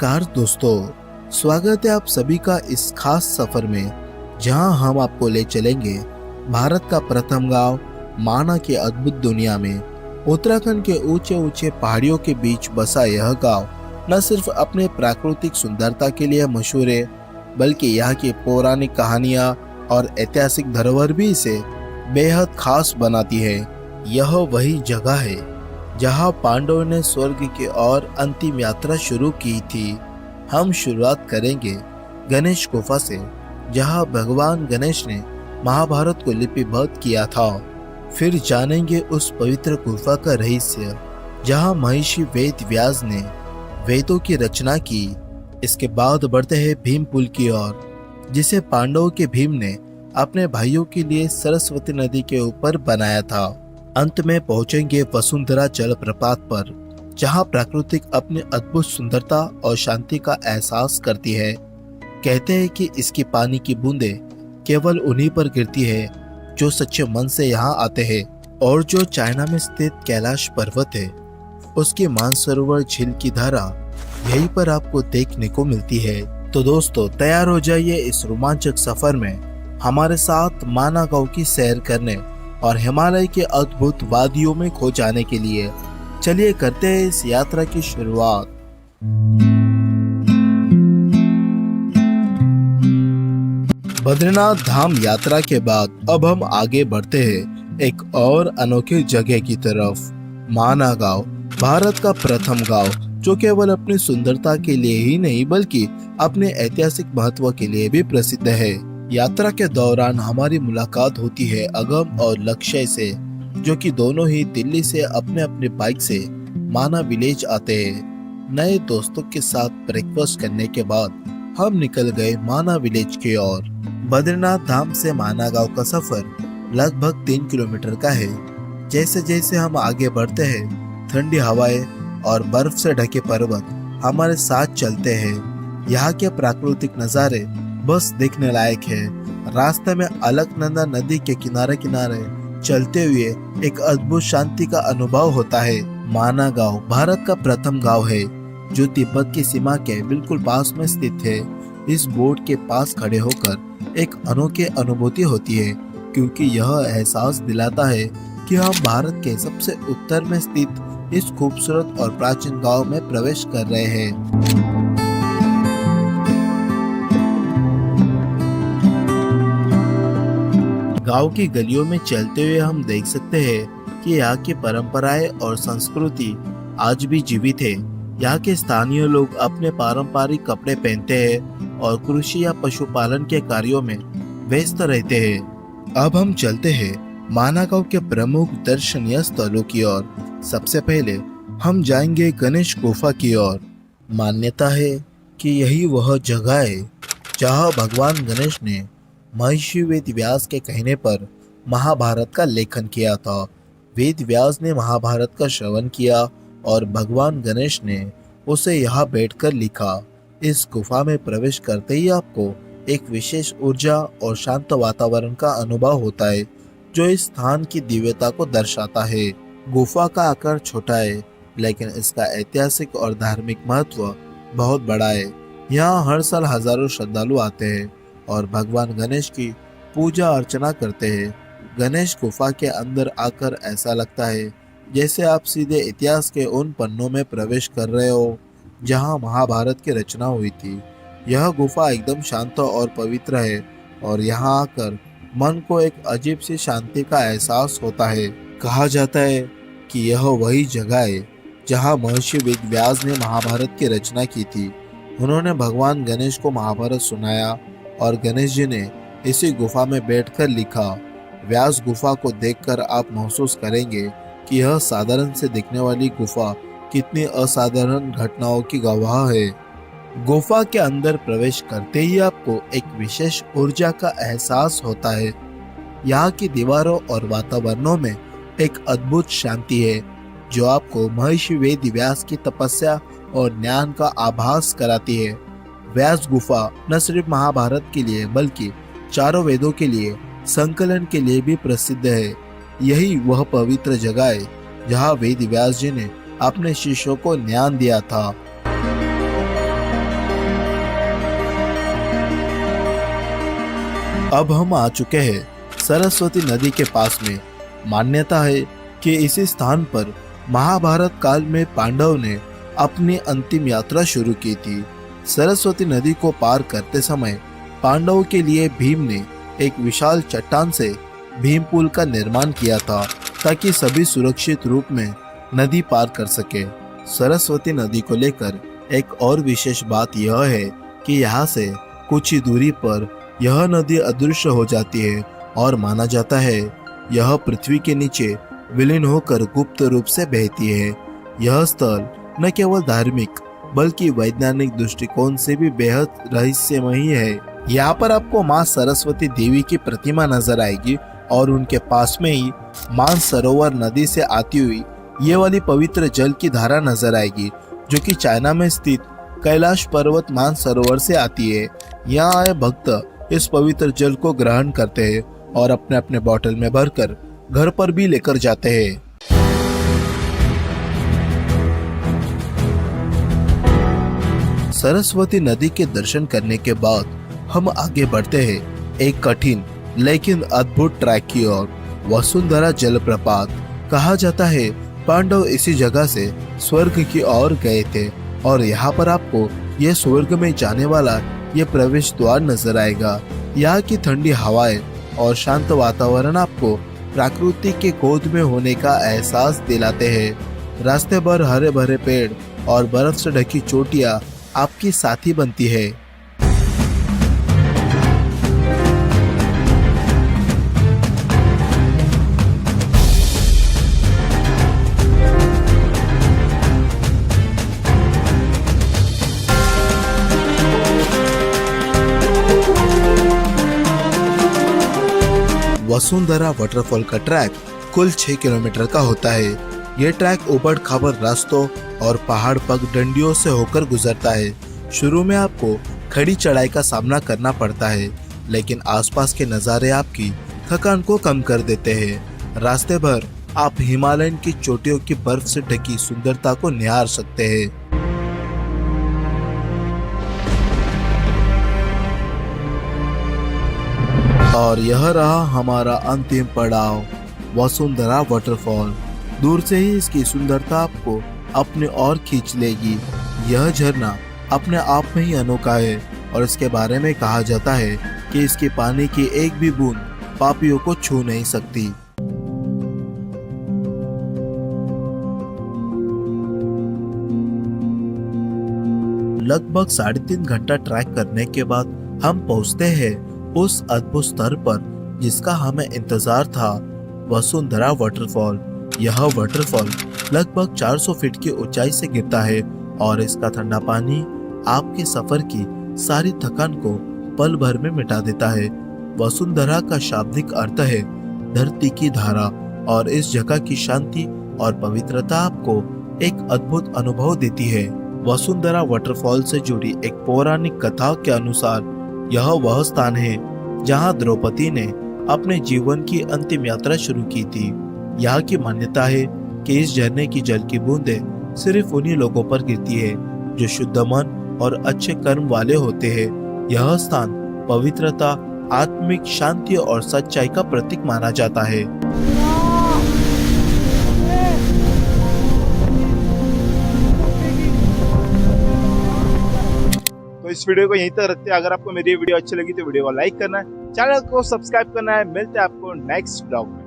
नमस्कार दोस्तों, स्वागत है आप सभी का इस खास सफर में जहां हम आपको ले चलेंगे भारत का प्रथम गांव माना की अद्भुत दुनिया में। उत्तराखंड के ऊंचे ऊंचे पहाड़ियों के बीच बसा यह गांव न सिर्फ अपने प्राकृतिक सुंदरता के लिए मशहूर है, बल्कि यहाँ की पौराणिक कहानियां और ऐतिहासिक धरोहर भी इसे बेहद खास बनाती है। यह वही जगह है जहां पांडवों ने स्वर्ग की ओर अंतिम यात्रा शुरू की थी। हम शुरुआत करेंगे गणेश गुफा से, जहां भगवान गणेश ने महाभारत को लिपिबद्ध किया था। फिर जानेंगे उस पवित्र गुफा का रहस्य जहां महर्षि वेद व्यास ने वेदों की रचना की। इसके बाद बढ़ते हैं भीम पुल की ओर, जिसे पांडवों के भीम ने अपने भाइयों के लिए सरस्वती नदी के ऊपर बनाया था। अंत में पहुंचेंगे वसुंधरा जलप्रपात पर, जहां प्रकृति अपनी अद्भुत सुंदरता और शांति का एहसास करती है। कहते हैं कि इसकी पानी की बूंदें केवल उन्हीं पर गिरती है जो सच्चे मन से यहाँ आते हैं। और जो चाइना में स्थित कैलाश पर्वत है, उसकी मानसरोवर झील की धारा यहीं पर आपको देखने को मिलती है। तो दोस्तों, तैयार हो जाइए इस रोमांचक सफर में हमारे साथ माना गांव की सैर करने और हिमालय के अद्भुत वादियों में खो जाने के लिए। चलिए करते हैं इस यात्रा की शुरुआत। बद्रीनाथ धाम यात्रा के बाद अब हम आगे बढ़ते हैं एक और अनोखी जगह की तरफ। माना गांव भारत का प्रथम गांव, जो केवल अपनी सुंदरता के लिए ही नहीं बल्कि अपने ऐतिहासिक महत्व के लिए भी प्रसिद्ध है। यात्रा के दौरान हमारी मुलाकात होती है अगम और लक्ष्य से, जो कि दोनों ही दिल्ली से अपने अपने बाइक से माना विलेज आते हैं। नए दोस्तों के साथ ब्रेकफास्ट करने के बाद हम निकल गए माना विलेज की ओर। बद्रीनाथ धाम से माना गांव का सफर लगभग 3 किलोमीटर का है। जैसे जैसे हम आगे बढ़ते हैं, ठंडी हवाएं और बर्फ से ढके पर्वत हमारे साथ चलते हैं। यहाँ के प्राकृतिक नजारे बस देखने लायक है। रास्ते में अलकनंदा नदी के किनारे किनारे चलते हुए एक अद्भुत शांति का अनुभव होता है। माना गांव भारत का प्रथम गांव है जो तिब्बत की सीमा के बिल्कुल पास में स्थित है। इस बोर्ड के पास खड़े होकर एक अनोखी अनुभूति होती है, क्योंकि यह एहसास दिलाता है कि हम भारत के सबसे उत्तर में स्थित इस खूबसूरत और प्राचीन गांव में प्रवेश कर रहे हैं। गांव की गलियों में चलते हुए हम देख सकते हैं कि यहाँ की परंपराएं और संस्कृति आज भी जीवित है। यहाँ के स्थानीय लोग अपने पारंपरिक कपड़े पहनते हैं और कृषि या पशुपालन के कार्यों में व्यस्त रहते हैं। अब हम चलते हैं माना गांव के प्रमुख दर्शनीय स्थलों की ओर। सबसे पहले हम जाएंगे गणेश गुफा की ओर। मान्यता है कि यही वह जगह है जहाँ भगवान गणेश ने महर्षि वेद व्यास के कहने पर महाभारत का लेखन किया था। वेद व्यास ने महाभारत का श्रवण किया और भगवान गणेश ने उसे यहाँ बैठकर लिखा। इस गुफा में प्रवेश करते ही आपको एक विशेष ऊर्जा और शांत वातावरण का अनुभव होता है, जो इस स्थान की दिव्यता को दर्शाता है। गुफा का आकार छोटा है, लेकिन इसका ऐतिहासिक और धार्मिक महत्व बहुत बड़ा है। यहाँ हर साल हजारों श्रद्धालु आते हैं और भगवान गणेश की पूजा अर्चना करते हैं। गणेश गुफा के अंदर आकर ऐसा लगता है जैसे आप सीधे इतिहास के उन पन्नों में प्रवेश कर रहे हो जहां महाभारत की रचना हुई थी। यह गुफा एकदम शांत और पवित्र है और यहां आकर मन को एक अजीब सी शांति का एहसास होता है। कहा जाता है कि यह वही जगह है जहां महर्षि वेद व्यास ने महाभारत की रचना की थी। उन्होंने भगवान गणेश को महाभारत सुनाया और गणेश जी ने इसी गुफा में बैठकर लिखा। व्यास गुफा को देखकर आप महसूस करेंगे कि यह साधारण से दिखने वाली गुफा कितनी असाधारण घटनाओं की गवाह है। गुफा के अंदर प्रवेश करते ही आपको एक विशेष ऊर्जा का एहसास होता है। यहाँ की दीवारों और वातावरणों में एक अद्भुत शांति है जो आपको महर्षि वेद व्यास की तपस्या और ज्ञान का आभास कराती है। व्यास गुफा न सिर्फ महाभारत के लिए बल्कि चारों वेदों के लिए संकलन के लिए भी प्रसिद्ध है। यही वह पवित्र जगह है जहाँ वेद व्यास जी ने अपने शिष्यों को ज्ञान दिया था। अब हम आ चुके हैं सरस्वती नदी के पास में। मान्यता है कि इसी स्थान पर महाभारत काल में पांडव ने अपनी अंतिम यात्रा शुरू की थी। सरस्वती नदी को पार करते समय पांडवों के लिए भीम ने एक विशाल चट्टान से भीम पुल का निर्माण किया था, ताकि सभी सुरक्षित रूप में नदी पार कर सके। सरस्वती नदी को लेकर एक और विशेष बात यह है कि यहाँ से कुछ ही दूरी पर यह नदी अदृश्य हो जाती है और माना जाता है यह पृथ्वी के नीचे विलीन होकर गुप्त रूप से बहती है। यह स्थल न केवल धार्मिक बल्कि वैज्ञानिक दृष्टिकोण से भी बेहद रहस्यमयी है। यहाँ पर आपको माँ सरस्वती देवी की प्रतिमा नजर आएगी और उनके पास में ही मानसरोवर नदी से आती हुई ये वाली पवित्र जल की धारा नजर आएगी, जो कि चाइना में स्थित कैलाश पर्वत मानसरोवर से आती है। यहाँ आए भक्त इस पवित्र जल को ग्रहण करते हैं और अपने अपने बोतल में भरकर घर पर भी लेकर जाते हैं। सरस्वती नदी के दर्शन करने के बाद हम आगे बढ़ते हैं एक कठिन लेकिन अद्भुत ट्रैक की ओर। वसुंधरा जलप्रपात। कहा जाता है पांडव इसी जगह से स्वर्ग की ओर गए थे और यहाँ पर आपको ये स्वर्ग में जाने वाला ये प्रवेश द्वार नजर आएगा। यहाँ की ठंडी हवाएं और शांत वातावरण आपको प्रकृति के गोद में होने का एहसास दिलाते हैं। रास्ते भर हरे भरे पेड़ और बर्फ से ढकी चोटियां आपकी साथी बनती है। वसुंधरा वाटरफॉल का ट्रैक कुल 6 किलोमीटर का होता है। ये ट्रैक उबड़ खाबड़ रास्तों और पहाड़ पगडंडियों से होकर गुजरता है। शुरू में आपको खड़ी चढ़ाई का सामना करना पड़ता है, लेकिन आसपास के नज़ारे आपकी थकान को कम कर देते हैं। रास्ते भर आप हिमालयन की चोटियों की बर्फ से ढकी सुंदरता को निहार सकते हैं। और यह रहा हमारा अंतिम पड़ाव, वसुंधरा वाटरफॉल। दूर से ही इसकी सुंदरता आपको अपने ओर खींच लेगी। यह झरना अपने आप में ही अनोखा है और इसके बारे में कहा जाता है कि इसके पानी की एक भी बूंद पापियों को छू नहीं सकती। लगभग 3.5 घंटा ट्रैक करने के बाद हम पहुंचते हैं उस अद्भुत स्तर पर जिसका हमें इंतजार था, वसुंधरा वाटरफॉल। यह वाटरफॉल लगभग 400 फीट की ऊंचाई से गिरता है और इसका ठंडा पानी आपके सफर की सारी थकान को पल भर में मिटा देता है। वसुंधरा का शाब्दिक अर्थ है धरती की धारा और इस जगह की शांति और पवित्रता आपको एक अद्भुत अनुभव देती है। वसुंधरा वाटरफॉल से जुड़ी एक पौराणिक कथा के अनुसार यह वह स्थान है जहां द्रौपदी ने अपने जीवन की अंतिम यात्रा शुरू की थी। यहाँ की मान्यता है कि इस झरने की जल की बूंदें सिर्फ उन्हीं लोगों पर गिरती है जो शुद्ध मन और अच्छे कर्म वाले होते हैं। यह स्थान पवित्रता, आत्मिक शांति और सच्चाई का प्रतीक माना जाता है। तो इस वीडियो को यहीं तक रखते हैं। अगर आपको मेरी वीडियो अच्छी लगी तो वीडियो को लाइक करना है, चैनल को सब्सक्राइब करना है। मिलते हैं आपको नेक्स्ट ब्लॉग में।